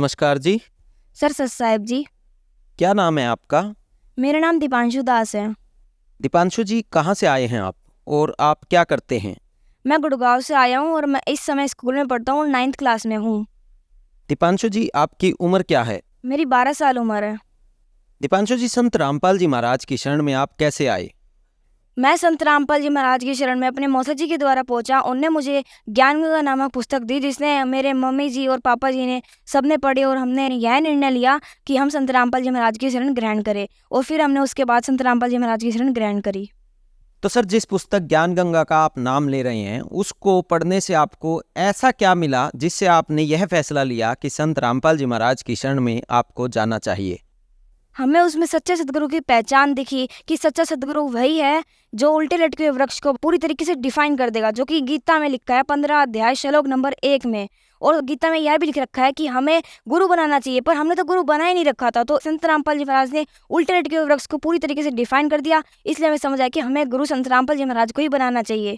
नमस्कार जी। सर सत साहिब जी। क्या नाम है आपका? मेरा नाम दीपांशु दास है। दीपांशु जी, कहाँ से आए हैं आप और आप क्या करते हैं? मैं गुड़गांव से आया हूँ और मैं इस समय स्कूल में पढ़ता हूँ, 9th क्लास में हूँ। दीपांशु जी, आपकी उम्र क्या है? मेरी 12 साल उम्र है। दीपांशु जी, संत रामपाल जी महाराज की शरण में आप कैसे आए? मैं संत रामपाल जी महाराज की शरण में अपने मौसा जी के द्वारा पहुंचा। उनने मुझे ज्ञान गंगा नामक पुस्तक दी, जिसने मेरे मम्मी जी और पापा जी ने सबने पढ़ी और हमने यह निर्णय लिया कि हम संत रामपाल जी महाराज की शरण ग्रहण करें। और फिर हमने उसके बाद संत रामपाल जी महाराज की शरण ग्रहण करी। तो सर, जिस पुस्तक ज्ञान गंगा का आप नाम ले रहे हैं, उसको पढ़ने से आपको ऐसा क्या मिला जिससे आपने यह फैसला लिया कि संत रामपाल जी महाराज की शरण में आपको जाना चाहिए? हमें उसमें सच्चे सदगुरु की पहचान दिखी कि सच्चा सदगुरु वही है जो उल्टे लटके हुए वृक्ष को पूरी तरीके से डिफाइन कर देगा, जो कि गीता में लिखा है 15 अध्याय श्लोक नंबर 1 में। और गीता में यह भी लिख रखा है कि हमें गुरु बनाना चाहिए, पर हमने तो गुरु बना ही नहीं रखा था। तो संत रामपाल जी महाराज ने उल्टे लटके हुए वृक्ष को पूरी तरीके से डिफाइन कर दिया, इसलिए हमें समझ आया कि हमें गुरु संत रामपाल जी महाराज को ही बनाना चाहिए।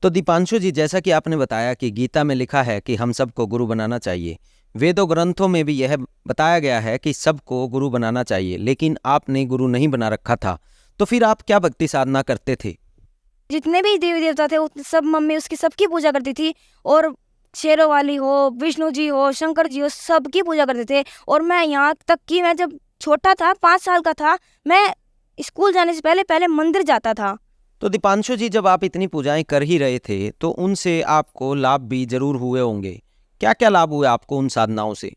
तो दीपांशु जी, जैसा कि आपने बताया कि गीता में लिखा है कि हम सबको गुरु बनाना चाहिए, वेदों ग्रंथों में भी यह बताया गया है कि सबको गुरु बनाना चाहिए, लेकिन आपने गुरु नहीं बना रखा था, तो फिर आप क्या भक्ति साधना करते थे? जितने भी देवी देवता थे वो सब मम्मी उसकी सबकी पूजा करती थी। और शेरों वाली हो, विष्णु जी हो, शंकर जी हो, सबकी पूजा करते थे। और मैं यहाँ तक कि मैं जब छोटा था, 5 साल का था, मैं स्कूल जाने से पहले पहले मंदिर जाता था। तो दीपांशु जी, जब आप इतनी पूजाएं कर ही रहे थे तो उनसे आपको लाभ भी जरूर हुए होंगे। क्या क्या लाभ हुए आपको उन साधनाओं से?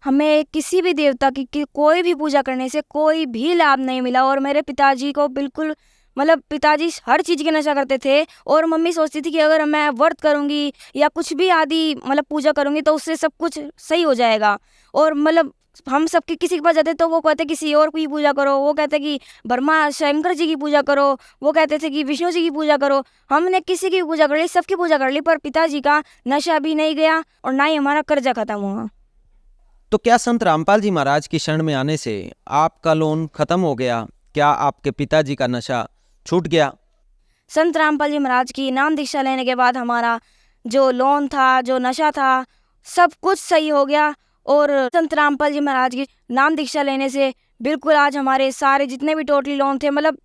हमें किसी भी देवता की कोई भी पूजा करने से कोई भी लाभ नहीं मिला। और मेरे पिताजी को बिल्कुल, मतलब पिताजी हर चीज़ की नशा करते थे। और मम्मी सोचती थी कि अगर मैं व्रत करूँगी या कुछ भी आदि मतलब पूजा करूँगी तो उससे सब कुछ सही हो जाएगा। और मतलब हम सबके किसी के पास जाते तो वो कहते किसी और की पूजा करो, वो कहते कि ब्रह्मा शंकर जी की पूजा करो, वो कहते थे कि विष्णु जी की पूजा करो। हमने किसी की पूजा कर ली, सबकी पूजा कर ली, पर पिताजी का नशा भी नहीं गया और ना ही हमारा कर्जा खत्म हुआ। तो क्या संत रामपाल जी महाराज की शरण में आने से आपका लोन खत्म हो गया? क्या आपके पिताजी का नशा छूट गया? संत रामपाल जी महाराज की नाम दीक्षा लेने के बाद हमारा जो लोन था, जो नशा था, सब कुछ सही हो गया। और संत रामपाल जी महाराज की नाम दीक्षा लेने से बिल्कुल आज हमारे सारे जितने भी टोटली लोन थे, मतलब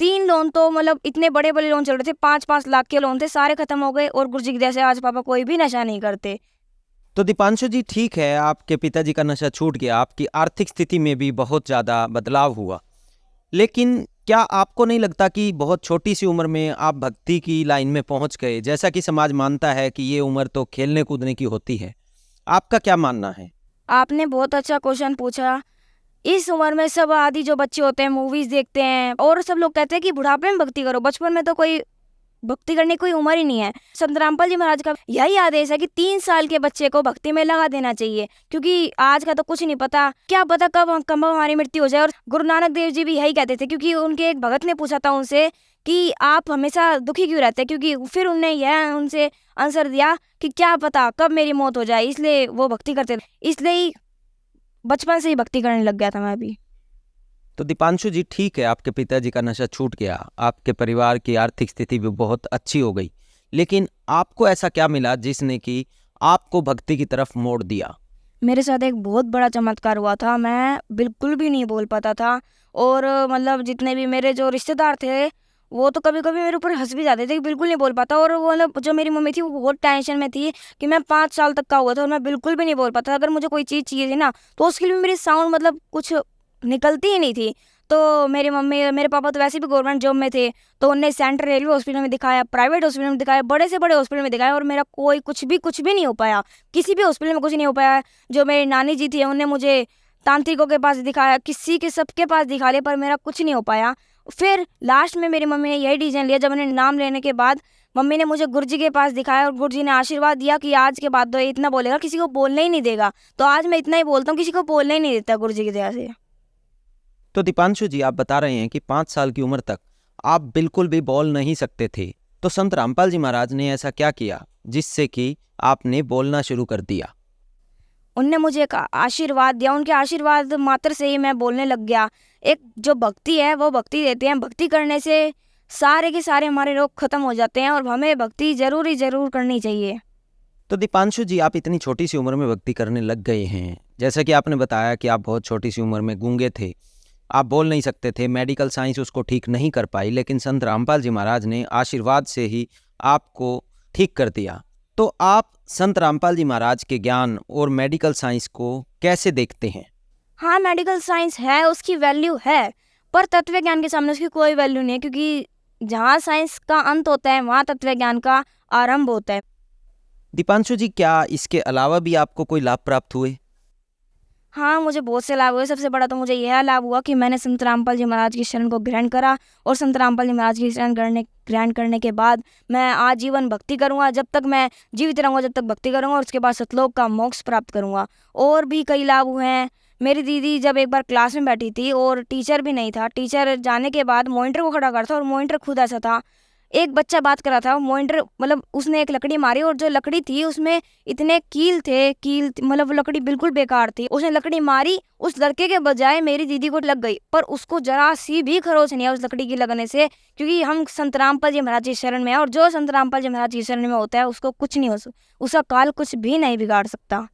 3 लोन तो मतलब इतने बड़े बड़े लोन चल रहे थे, 5-5 लाख के लोन थे, सारे खत्म हो गए। और गुरु जी की दया से आज पापा कोई भी नशा नहीं करते। तो दीपांशु जी, ठीक है, आपके पिताजी का नशा छूट गया, आपकी आर्थिक स्थिति में भी बहुत ज़्यादा बदलाव हुआ, लेकिन क्या आपको नहीं लगता कि बहुत छोटी सी उम्र में आप भक्ति की लाइन में पहुंच गए? जैसा कि समाज मानता है कि ये उम्र तो खेलने कूदने की होती है, आपका क्या मानना है? आपने बहुत अच्छा क्वेश्चन पूछा। इस उम्र में सब आदि जो बच्चे होते हैं मूवीज देखते हैं और सब लोग कहते हैं कि बुढ़ापे में भक्ति करो, बचपन में तो कोई भक्ति करने की कोई उम्र ही नहीं है। संत रामपाल जी महाराज का यही आदेश है कि 3 साल के बच्चे को भक्ति में लगा देना चाहिए, क्योंकि आज का तो कुछ नहीं पता, क्या पता कब हमारी मृत्यु हो जाए। और गुरु नानक देव जी भी यही कहते थे, क्योंकि उनके एक भगत ने पूछा था उनसे कि आप हमेशा दुखी क्यों रहते हैं, क्योंकि फिर उनने यह उनसे आंसर दिया कि क्या पता कब मेरी मौत हो जाए, इसलिए वो भक्ति करते थे। इसलिए ही बचपन से ही भक्ति करने लग गया था मैं भी। तो दीपांशु जी, ठीक है, आपके पिताजी का नशा छूट गया, आपके परिवार की आर्थिक स्थिति भी बहुत अच्छी हो गई, लेकिन आपको ऐसा क्या मिला जिसने कि आपको भक्ति की तरफ मोड़ दिया? मेरे साथ एक बहुत बड़ा चमत्कार हुआ था। मैं बिल्कुल भी नहीं बोल पाता था। और मतलब जितने भी मेरे जो रिश्तेदार थे वो तो कभी कभी मेरे ऊपर हंस भी जाते थे कि बिल्कुल नहीं बोल पाता। और वो मतलब जो मेरी मम्मी थी वो बहुत टेंशन में थी कि मैं 5 साल तक का हुआ था और मैं बिल्कुल भी नहीं बोल पाता। अगर मुझे कोई चीज़ चाहिए थी ना तो उसके लिए मेरी साउंड मतलब कुछ निकलती ही नहीं थी। तो मेरी मम्मी मेरे पापा तो वैसे भी गवर्नमेंट जॉब में थे, तो उनने सेंट्रल रेलवे हॉस्पिटल में दिखाया, प्राइवेट हॉस्पिटल में दिखाया, बड़े से बड़े हॉस्पिटल में दिखाया, और मेरा कोई कुछ भी नहीं हो पाया। किसी भी हॉस्पिटल में कुछ नहीं हो पाया। जो मेरी नानी जी थी उन्होंने मुझे तांत्रिकों के पास दिखाया, किसी के सबके पास दिखा लिया, पर मेरा कुछ नहीं हो पाया। फिर लास्ट में मेरी मम्मी ने यही डिसीजन लिया, जब मैंने नाम लेने के बाद मम्मी ने मुझे गुरुजी के पास दिखाया और गुरुजी ने आशीर्वाद दिया कि आज के बाद तो ये इतना बोलेगा, किसी को बोलने ही नहीं देगा। तो आज मैं इतना ही बोलता हूँ, किसी को बोलने ही नहीं देता गुरुजी की दया से। तो दीपांशु जी, आप बता रहे हैं कि 5 साल की उम्र तक आप बिल्कुल भी बोल नहीं सकते थे, तो संत रामपाल जी महाराज ने ऐसा क्या किया जिससे कि आपने बोलना शुरू कर दिया? उनने मुझे एक आशीर्वाद दिया, उनके आशीर्वाद मात्र से ही मैं बोलने लग गया। एक जो भक्ति है वो भक्ति देते हैं, भक्ति करने से सारे के सारे हमारे रोग खत्म हो जाते हैं और हमें भक्ति जरूर करनी चाहिए। तो दीपांशु जी, आप इतनी छोटी सी उम्र में भक्ति करने लग गए हैं। जैसा कि आपने बताया कि आप बहुत छोटी सी उम्र में गूंगे थे, आप बोल नहीं सकते थे, मेडिकल साइंस उसको ठीक नहीं कर पाई, लेकिन संत रामपाल जी महाराज ने आशीर्वाद से ही आपको ठीक कर दिया। तो आप संत रामपाल जी महाराज के ज्ञान और मेडिकल साइंस को कैसे देखते हैं? हाँ, मेडिकल साइंस है, उसकी वैल्यू है, पर तत्व ज्ञान के सामने उसकी कोई वैल्यू नहीं है, क्योंकि जहाँ साइंस का अंत होता है वहाँ तत्व ज्ञान का आरंभ होता है। दीपांशु जी, क्या इसके अलावा भी आपको कोई लाभ प्राप्त हुए? हाँ, मुझे बहुत से लाभ हुए। सबसे बड़ा तो मुझे यह लाभ हुआ कि मैंने संत रामपाल जी महाराज की शरण को ग्रहण करा, और संत रामपाल जी महाराज की शरण ग्रहण करने के बाद मैं आजीवन भक्ति करूँगा। जब तक मैं जीवित रहूँगा, जब तक भक्ति करूँगा, और उसके बाद सतलोक का मोक्ष प्राप्त करूँगा। और भी कई लाभ हुए हैं। मेरी दीदी जब एक बार क्लास में बैठी थी और टीचर भी नहीं था, टीचर जाने के बाद मॉनिटर को खड़ा करता, और मॉनिटर खुद ऐसा था। एक बच्चा बात कर रहा था, मॉनिटर मतलब उसने एक लकड़ी मारी, और जो लकड़ी थी उसमें इतने कील मतलब वो लकड़ी बिल्कुल बेकार थी। उसने लकड़ी मारी, उस लड़के के बजाय मेरी दीदी को लग गई, पर उसको जरा सी भी खरोच नहीं है उस लकड़ी की लगने से, क्योंकि हम संत रामपाल जी महाराज की शरण में है, और जो संत रामपाल जी महाराज की शरण में होता है उसको कुछ नहीं उसका काल कुछ भी नहीं बिगाड़ सकता।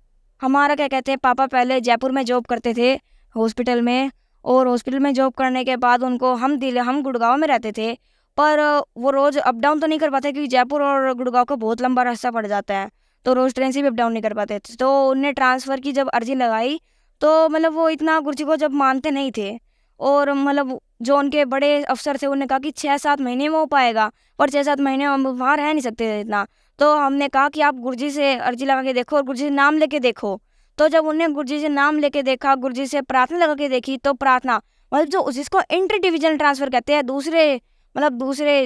हमारा क्या कहते हैं, पापा पहले जयपुर में जॉब करते थे हॉस्पिटल में, और हॉस्पिटल में जॉब करने के बाद उनको हम गुड़गांव में रहते थे, पर वो रोज़ अप डाउन तो नहीं कर पाते, क्योंकि जयपुर और गुड़गांव का बहुत लंबा रास्ता पड़ जाता है, तो रोज़ ट्रेन से भी अप डाउन नहीं कर पाते थे। तो उनने ट्रांसफ़र की जब अर्जी लगाई, तो मतलब वो इतना गुरुजी को जब मानते नहीं थे, और मतलब जो उनके बड़े अफसर थे उन्होंने कहा कि 6-7 महीने में हो पाएगा, पर 6-7 महीने हम वहाँ रह नहीं सकते थे इतना। तो हमने कहा कि आप गुरुजी से अर्जी लगा के देखो और गुरुजी से नाम लेके देखो। तो जब उन्होंने गुरुजी से नाम लेके देखा, गुरुजी से प्रार्थना लगा के देखी, तो प्रार्थना मतलब जो जिसको इंटर डिविजन ट्रांसफ़र कहते हैं, दूसरे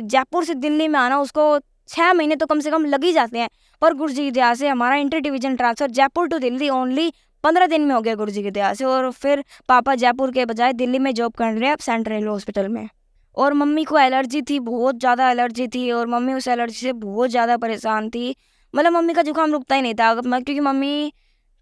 जयपुर से दिल्ली में आना, उसको 6 महीने तो कम से कम लग ही जाते हैं। पर गुरुजी की दया से हमारा inter division transfer Jaipur to Delhi only 15 दिन में हो गया गुरुजी की दया से, और फिर पापा जयपुर के बजाय दिल्ली में जॉब कर रहे हैं अब सेंट्रल हॉस्पिटल में। और मम्मी को एलर्जी थी, बहुत ज़्यादा एलर्जी थी, और मम्मी उस एलर्जी से बहुत ज़्यादा परेशान थी। मतलब मम्मी का जुकाम रुकता ही नहीं था, क्योंकि मम्मी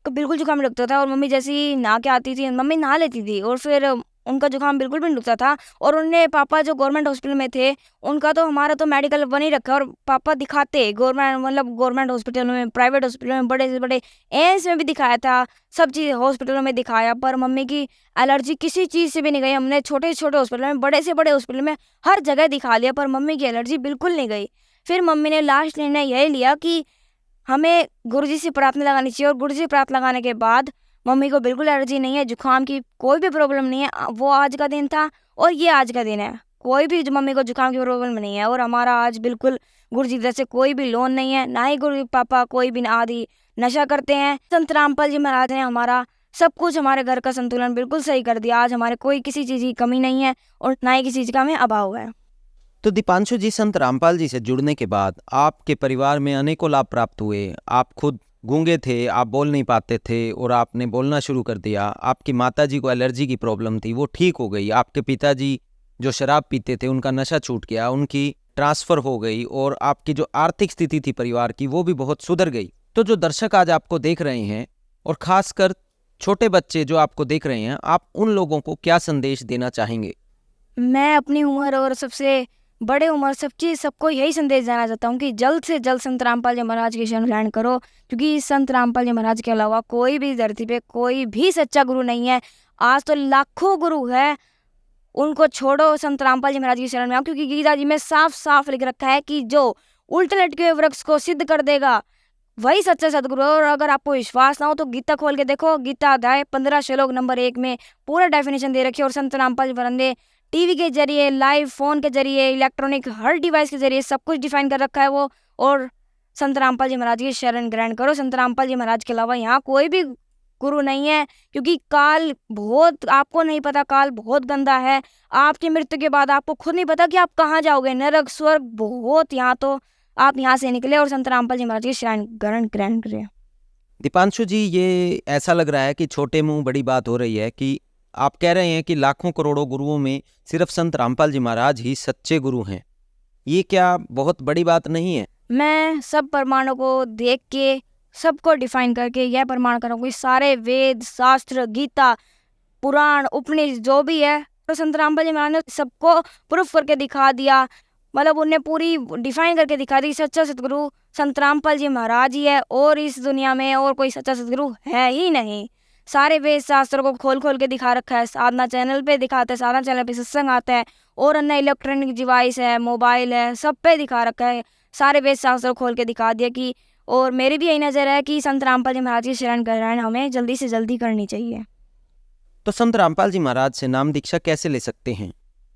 को बिल्कुल जुकाम नहीं रुकता था, और मम्मी जैसी नहा के आती थी, मम्मी नहा लेती थी, और फिर उनका जुकाम बिल्कुल भी नहीं रुकता था। और उनने पापा जो गवर्नमेंट हॉस्पिटल में थे, उनका तो हमारा तो मेडिकल बन ही रखा, और पापा दिखाते गवर्नमेंट हॉस्पिटल में, प्राइवेट हॉस्पिटल में, बड़े से बड़े एम्स में भी दिखाया था, सब चीज़ हॉस्पिटलों में दिखाया, पर मम्मी की एलर्जी किसी चीज़ से भी नहीं गई। हमने छोटे से छोटे हॉस्पिटल में, बड़े से बड़े हॉस्पिटल में हर जगह दिखा लिया, पर मम्मी की एलर्जी बिल्कुल नहीं गई। फिर मम्मी ने लास्ट निर्णय यही लिया कि हमें गुरुजी से प्रार्थना लगानी चाहिए, और गुरुजी से प्रार्थना लगाने के बाद मम्मी को बिल्कुल एलर्जी नहीं है, जुकाम की कोई भी प्रॉब्लम नहीं है। वो आज का दिन था और ये आज का दिन है, कोई भी मम्मी को जुकाम की प्रॉब्लम नहीं है, और हमारा आज बिल्कुल गुरुजी की तरफ से कोई भी लोन नहीं है, ना ही गुरु पापा कोई भी आदि नशा करते हैं। संत रामपाल जी महाराज ने हमारा सब कुछ, हमारे घर का संतुलन बिल्कुल सही कर दिया। आज हमारे कोई किसी चीज़ की कमी नहीं है, और ना ही किसी चीज़ का हमें अभाव है। तो दीपांशु जी, संत रामपाल जी से जुड़ने के बाद आपके परिवार में अनेकों लाभ प्राप्त हुए। आप खुद गूंगे थे, आप बोल नहीं पाते थे, और आपने बोलना शुरू कर दिया। आपकी माताजी को एलर्जी की प्रॉब्लम थी, वो ठीक हो गई। आपके पिताजी जो शराब पीते थे, उनका नशा छूट गया, उनकी ट्रांसफ़र हो गई, और आपकी जो आर्थिक स्थिति थी परिवार की, वो भी बहुत सुधर गई। तो जो दर्शक आज आपको देख रहे हैं, और ख़ासकर छोटे बच्चे जो आपको देख रहे हैं, आप उन लोगों को क्या संदेश देना चाहेंगे? मैं अपनी उम्र और सबसे बड़े उम्र सबको यही संदेश देना चाहता हूँ कि जल्द से जल्द संत रामपाल जी महाराज की शरण ग्रहण करो, क्योंकि संत रामपाल जी महाराज के अलावा कोई भी धरती पे कोई भी सच्चा गुरु नहीं है। आज तो लाखों गुरु है, उनको छोड़ो, संत रामपाल जी महाराज की शरण में आओ, क्योंकि गीता जी में साफ साफ लिख रखा है कि जो उल्टे लटके हुए वृक्ष को सिद्ध कर देगा वही सच्चा सदगुरु है। और अगर आपको विश्वास ना हो तो गीता खोल के देखो, गीता अध्याय 15 श्लोक नंबर 1 में पूरा डेफिनेशन दे रखी है, और संत रामपाल जी महाराज ने टीवी के जरिए, लाइव फोन के जरिए, इलेक्ट्रॉनिक हर डिवाइस के जरिए सब कुछ डिफाइन कर रखा है वो। और संत रामपाल जी महाराज की शरण ग्रहण करो। संत रामपाल जी महाराज के अलावा यहाँ कोई भी गुरु नहीं है, क्योंकि काल बहुत, आपको नहीं पता, काल बहुत गंदा है। आपकी मृत्यु के बाद आपको खुद नहीं पता कि आप कहाँ जाओगे, नरक स्वर्ग बहुत। यहाँ तो आप यहाँ से निकले और संत रामपाल जी महाराज की शरण ग्रहण करें। दीपांशु जी, ये ऐसा लग रहा है कि छोटे मुंह बड़ी बात हो रही है, कि आप कह रहे हैं कि लाखों करोड़ों गुरुओं में सिर्फ संत रामपाल जी महाराज ही सच्चे गुरु हैं। ये क्या बहुत बड़ी बात नहीं है? मैं सब प्रमाणों को देख के, सबको डिफाइन करके यह प्रमाण करूँगी, सारे वेद, शास्त्र, गीता, पुराण, उपनिषद जो भी है, तो संत रामपाल जी महाराज ने सबको प्रूफ करके दिखा दिया। मतलब उनने पूरी डिफाइन करके दिखा दी, सच्चा सतगुरु संत रामपाल जी महाराज ही है, और इस दुनिया में और कोई सच्चा सतगुरु है ही नहीं। सारे वेद शास्त्रों को खोल खोल के दिखा रखा है, साधना चैनल पे दिखाते हैं, साधना चैनल पे सत्संग आता है, और अन्य इलेक्ट्रॉनिक डिवाइस है, मोबाइल है, सब पे दिखा रखा है, सारे वेद शास्त्र खोल के दिखा दिया कि। और मेरी भी यही नज़र है कि संत रामपाल जी महाराज की शरण ग्रहण हमें जल्दी से जल्दी करनी चाहिए। तो संत रामपाल जी महाराज से नाम दीक्षा कैसे ले सकते हैं?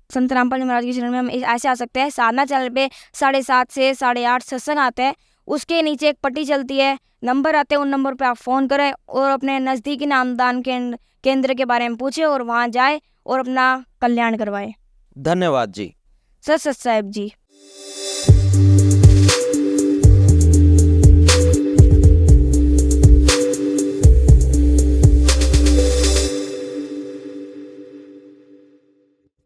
संत रामपाल जी महाराज की शरण में हम ऐसे आ सकते हैं, साधना चैनल पे 7:30 से 8:30 सत्संग आते हैं, उसके नीचे एक पट्टी चलती है, नंबर आते हैं, उन नंबर पे आप फ़ोन करें और अपने नज़दीकी नामदान केंद्र के बारे में पूछें और वहाँ जाए और अपना कल्याण करवाए। धन्यवाद जी। सत सत साहेब जी।